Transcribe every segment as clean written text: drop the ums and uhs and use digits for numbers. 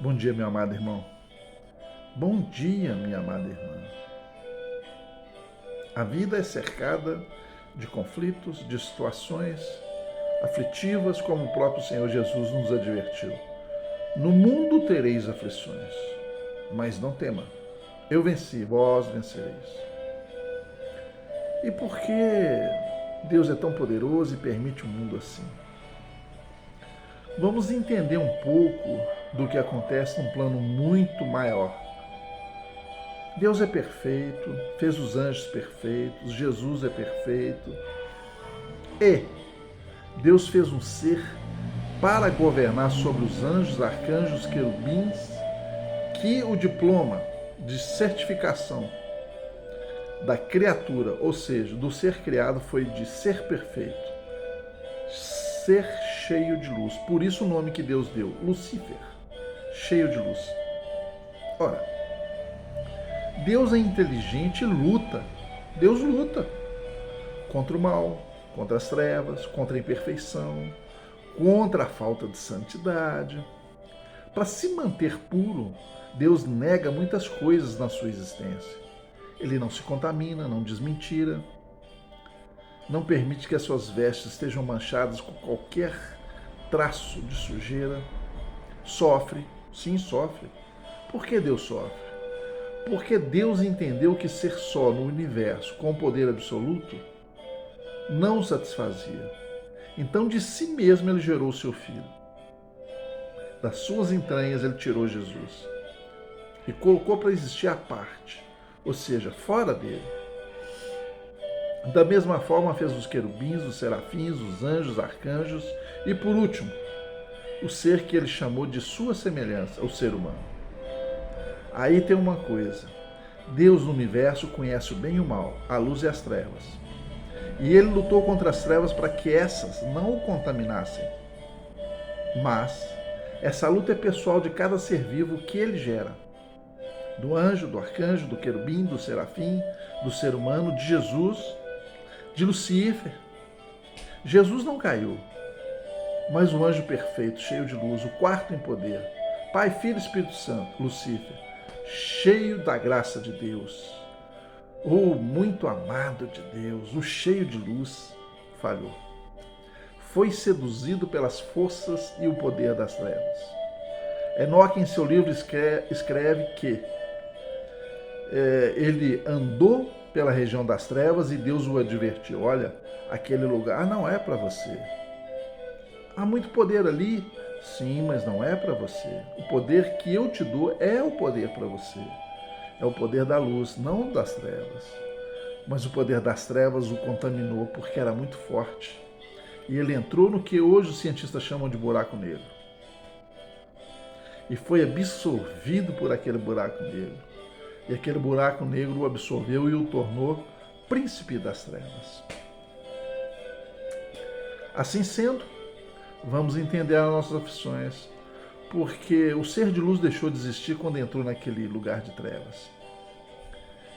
Bom dia, meu amado irmão. Bom dia, minha amada irmã. A vida é cercada de conflitos, de situações aflitivas, como o próprio Senhor Jesus nos advertiu. No mundo tereis aflições, mas não tema. Eu venci, vós vencereis. E por que Deus é tão poderoso e permite um mundo assim? Vamos entender um pouco do que acontece num plano muito maior. Deus é perfeito, fez os anjos perfeitos, Jesus é perfeito. E Deus fez um ser para governar sobre os anjos, arcanjos, querubins, que o diploma de certificação da criatura, ou seja, do ser criado, foi de ser perfeito, ser cheio de luz. Por isso o nome que Deus deu, Lúcifer, cheio de luz. Ora, Deus é inteligente e luta. Deus luta contra o mal, contra as trevas, contra a imperfeição, contra a falta de santidade. Para se manter puro, Deus nega muitas coisas na sua existência. Ele não se contamina, não diz mentira, não permite que as suas vestes estejam manchadas com qualquer traço de sujeira. Sofre, sim, sofre. Por que Deus sofre? Porque Deus entendeu que ser só no universo com poder absoluto não o satisfazia. Então de si mesmo ele gerou o seu filho. Das suas entranhas ele tirou Jesus e colocou para existir à parte, ou seja, fora dele. Da mesma forma fez os querubins, os serafins, os anjos, arcanjos e, por último, o ser que ele chamou de sua semelhança, o ser humano. Aí tem uma coisa: Deus no universo conhece o bem e o mal, a luz e as trevas. E ele lutou contra as trevas para que essas não o contaminassem. Mas essa luta é pessoal de cada ser vivo que ele gera. Do anjo, do arcanjo, do querubim, do serafim, do ser humano, de Jesus, de Lúcifer. Jesus não caiu, mas o anjo perfeito, cheio de luz, o quarto em poder, Pai, Filho e Espírito Santo, Lúcifer, cheio da graça de Deus, o muito amado de Deus, o cheio de luz, falhou. Foi seduzido pelas forças e o poder das trevas. Enoque, em seu livro, escreve que ele andou pela região das trevas e Deus o advertiu: olha, aquele lugar não é para você. Há muito poder ali, sim, mas não é para você. O poder que eu te dou é o poder para você. É o poder da luz, não das trevas. Mas o poder das trevas o contaminou porque era muito forte. E ele entrou no que hoje os cientistas chamam de buraco negro. E foi absorvido por aquele buraco negro. E aquele buraco negro o absorveu e o tornou príncipe das trevas. Assim sendo, vamos entender as nossas aflições, porque o ser de luz deixou de existir quando entrou naquele lugar de trevas.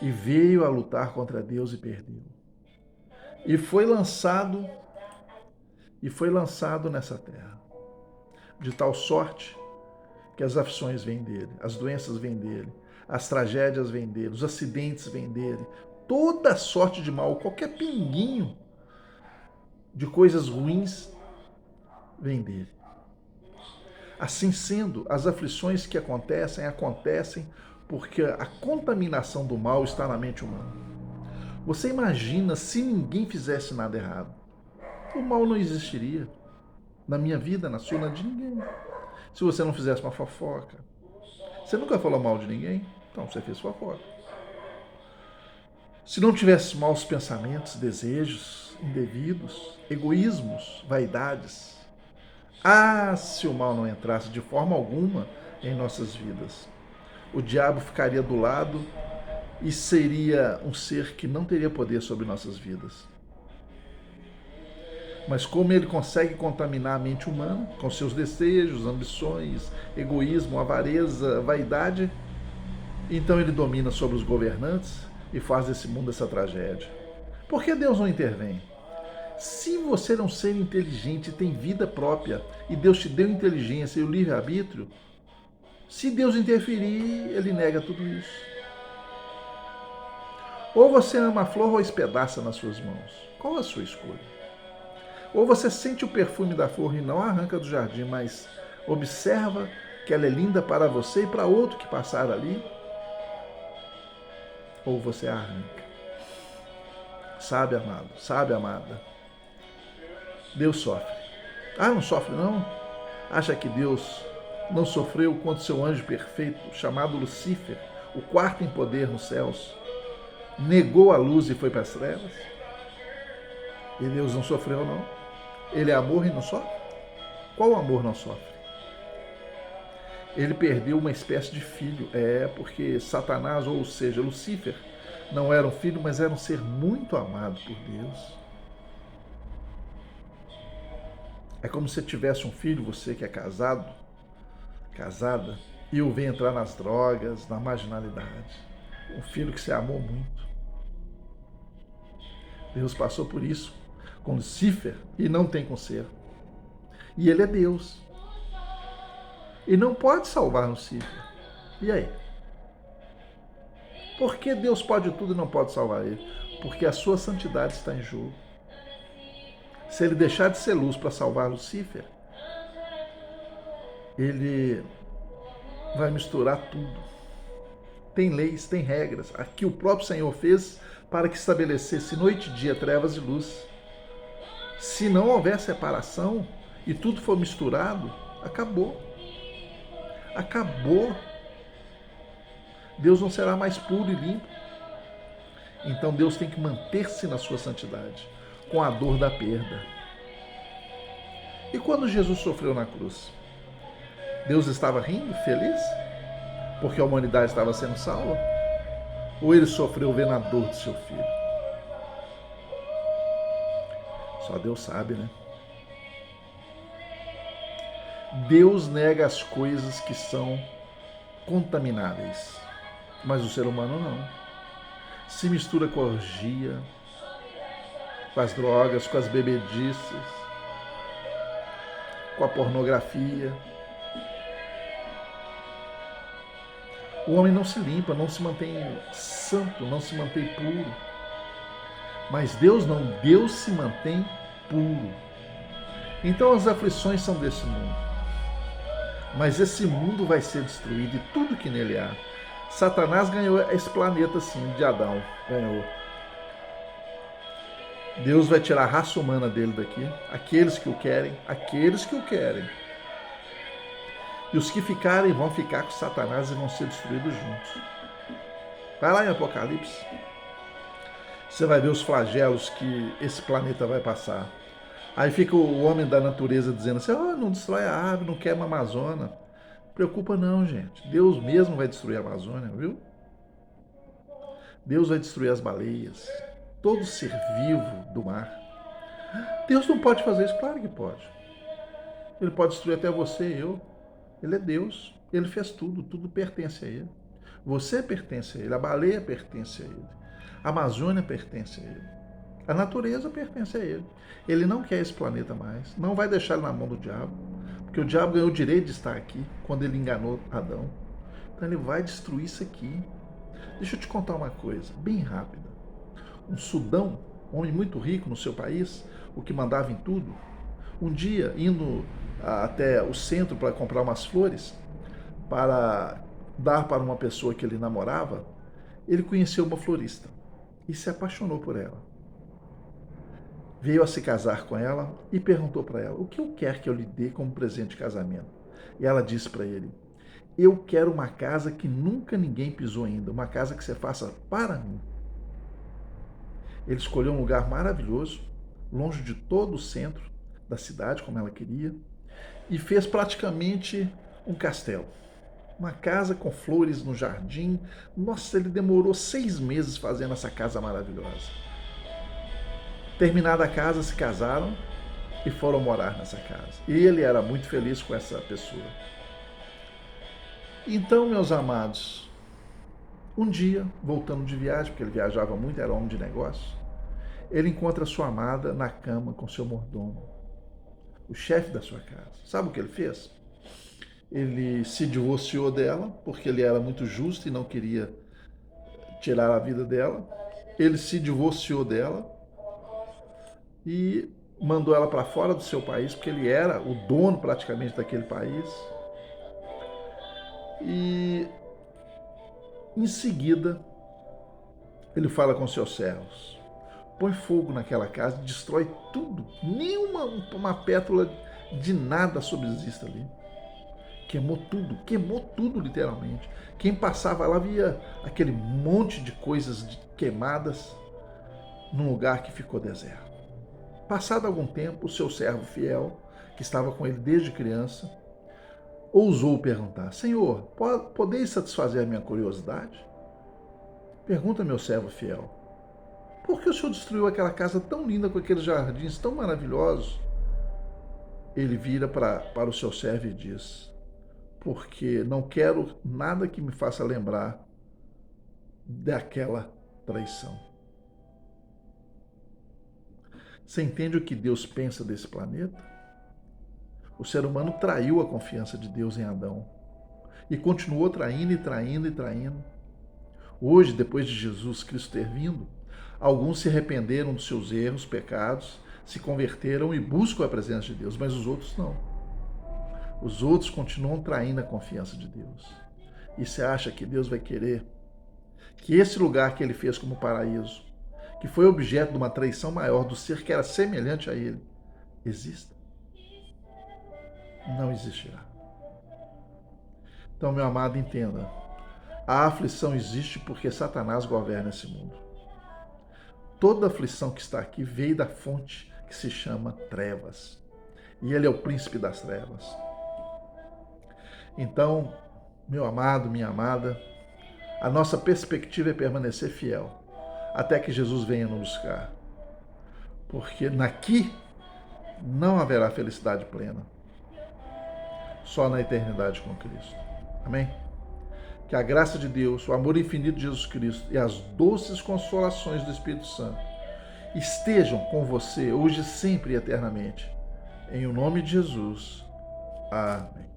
E veio a lutar contra Deus e perdeu. E foi lançado nessa terra, de tal sorte que as aflições vêm dele, as doenças vêm dele, as tragédias vêm dele, os acidentes vêm dele, toda sorte de mal, qualquer pinguinho de coisas ruins vem dele. Assim sendo, as aflições que acontecem porque a contaminação do mal está na mente humana. Você imagina se ninguém fizesse nada errado? O mal não existiria. Na minha vida, na sua, na de ninguém. Se você não fizesse uma fofoca. Você nunca falou mal de ninguém? Então você fez fofoca. Se não tivesse maus pensamentos, desejos indevidos, egoísmos, vaidades. Se o mal não entrasse de forma alguma em nossas vidas, o diabo ficaria do lado e seria um ser que não teria poder sobre nossas vidas. Mas como ele consegue contaminar a mente humana com seus desejos, ambições, egoísmo, avareza, vaidade, então ele domina sobre os governantes e faz desse mundo essa tragédia. Por que Deus não intervém? Se você é um ser inteligente, tem vida própria, e Deus te deu inteligência e o livre-arbítrio, Se Deus interferir, ele nega tudo isso. Ou você ama a flor ou espedaça nas suas mãos. Qual a sua escolha? Ou você sente o perfume da flor e não arranca do jardim, mas observa que ela é linda para você e para outro que passar ali? Ou você arranca? Sabe, amado, sabe, amada, Deus sofre. Ah, não sofre não? Acha que Deus não sofreu quando seu anjo perfeito, chamado Lucifer, o quarto em poder nos céus, negou a luz e foi para as trevas? E Deus não sofreu não? Ele é amor e não sofre? Qual amor não sofre? Ele perdeu uma espécie de filho. Porque Satanás, ou seja, Lucifer, não era um filho, mas era um ser muito amado por Deus. É como se tivesse um filho, você que é casado, casada, e o vê entrar nas drogas, na marginalidade. Um filho que você amou muito. Deus passou por isso com Lucifer e não tem conserto. E ele é Deus. E não pode salvar Lucifer. E aí? Por que Deus pode tudo e não pode salvar ele? Porque a sua santidade está em jogo. Se ele deixar de ser luz para salvar Lucifer, ele vai misturar tudo. Tem leis, tem regras. Aqui o próprio Senhor fez para que estabelecesse noite e dia, trevas e luz. Se não houver separação e tudo for misturado, acabou. Acabou. Deus não será mais puro e limpo. Então Deus tem que manter-se na sua santidade, com a dor da perda. E quando Jesus sofreu na cruz, Deus estava rindo, feliz? Porque a humanidade estava sendo salva? Ou ele sofreu vendo a dor do seu filho? Só Deus sabe, né? Deus nega as coisas que são contamináveis, mas o ser humano não. Se mistura com a orgia, com as drogas, com as bebedices, com a pornografia. O homem não se limpa, não se mantém santo, não se mantém puro. Mas Deus não, Deus se mantém puro. Então as aflições são desse mundo. Mas esse mundo vai ser destruído e tudo que nele há. Satanás ganhou esse planeta sim, de Adão, ganhou. Deus vai tirar a raça humana dele daqui, aqueles que o querem, E os que ficarem vão ficar com Satanás e vão ser destruídos juntos. Vai lá em Apocalipse. Você vai ver os flagelos que esse planeta vai passar. Aí fica o homem da natureza dizendo assim, não destrói a árvore, não queima a Amazônia. Não preocupa não, gente. Deus mesmo vai destruir a Amazônia, viu? Deus vai destruir as baleias, todo ser vivo do mar. Deus não pode fazer isso? Claro que pode. Ele pode destruir até você e eu. Ele é Deus. Ele fez tudo, tudo pertence a ele. Você pertence a ele, a baleia pertence a ele. A Amazônia pertence a ele. A natureza pertence a ele. Ele não quer esse planeta mais. Não vai deixar ele na mão do diabo. Porque o diabo ganhou o direito de estar aqui quando ele enganou Adão. Então ele vai destruir isso aqui. Deixa eu te contar uma coisa, bem rápida. Um Sudão, um homem muito rico no seu país, o que mandava em tudo, um dia, indo até o centro para comprar umas flores, para dar para uma pessoa que ele namorava, ele conheceu uma florista e se apaixonou por ela. Veio a se casar com ela e perguntou para ela, o que eu quero que eu lhe dê como presente de casamento? E ela disse para ele, eu quero uma casa que nunca ninguém pisou ainda, uma casa que você faça para mim. Ele escolheu um lugar maravilhoso, longe de todo o centro da cidade, como ela queria, e fez praticamente um castelo. Uma casa com flores no jardim. Nossa, ele demorou 6 meses fazendo essa casa maravilhosa. Terminada a casa, se casaram e foram morar nessa casa. E ele era muito feliz com essa pessoa. Então, meus amados, um dia, voltando de viagem, porque ele viajava muito, era homem de negócio, ele encontra sua amada na cama com seu mordomo, o chefe da sua casa. Sabe o que ele fez? ele se divorciou dela, porque ele era muito justo e não queria tirar a vida dela. Ele se divorciou dela e mandou ela para fora do seu país, porque ele era o dono praticamente daquele país. E em seguida, ele fala com seus servos: põe fogo naquela casa, destrói tudo, nenhuma uma pétala de nada subsiste ali. Queimou tudo literalmente. Quem passava lá via aquele monte de coisas queimadas num lugar que ficou deserto. Passado algum tempo, o seu servo fiel, que estava com ele desde criança, ousou perguntar: Senhor, podeis satisfazer a minha curiosidade? Pergunta meu servo fiel: por que o senhor destruiu aquela casa tão linda com aqueles jardins tão maravilhosos? Ele vira para o seu servo e diz: porque não quero nada que me faça lembrar daquela traição. Você entende o que Deus pensa desse planeta? O ser humano traiu a confiança de Deus em Adão e continuou traindo e traindo e traindo. Hoje, depois de Jesus Cristo ter vindo, alguns se arrependeram dos seus erros, pecados, se converteram e buscam a presença de Deus, mas os outros não. Os outros continuam traindo a confiança de Deus. E você acha que Deus vai querer que esse lugar que ele fez como paraíso, que foi objeto de uma traição maior do ser que era semelhante a ele, exista? Não existirá. Então, meu amado, entenda. A aflição existe porque Satanás governa esse mundo. Toda aflição que está aqui veio da fonte que se chama trevas. E ele é o príncipe das trevas. Então, meu amado, minha amada, a nossa perspectiva é permanecer fiel até que Jesus venha nos buscar. Porque naqui não haverá felicidade plena. Só na eternidade com Cristo. Amém? Que a graça de Deus, o amor infinito de Jesus Cristo e as doces consolações do Espírito Santo estejam com você hoje, sempre e eternamente. Em o nome de Jesus. Amém.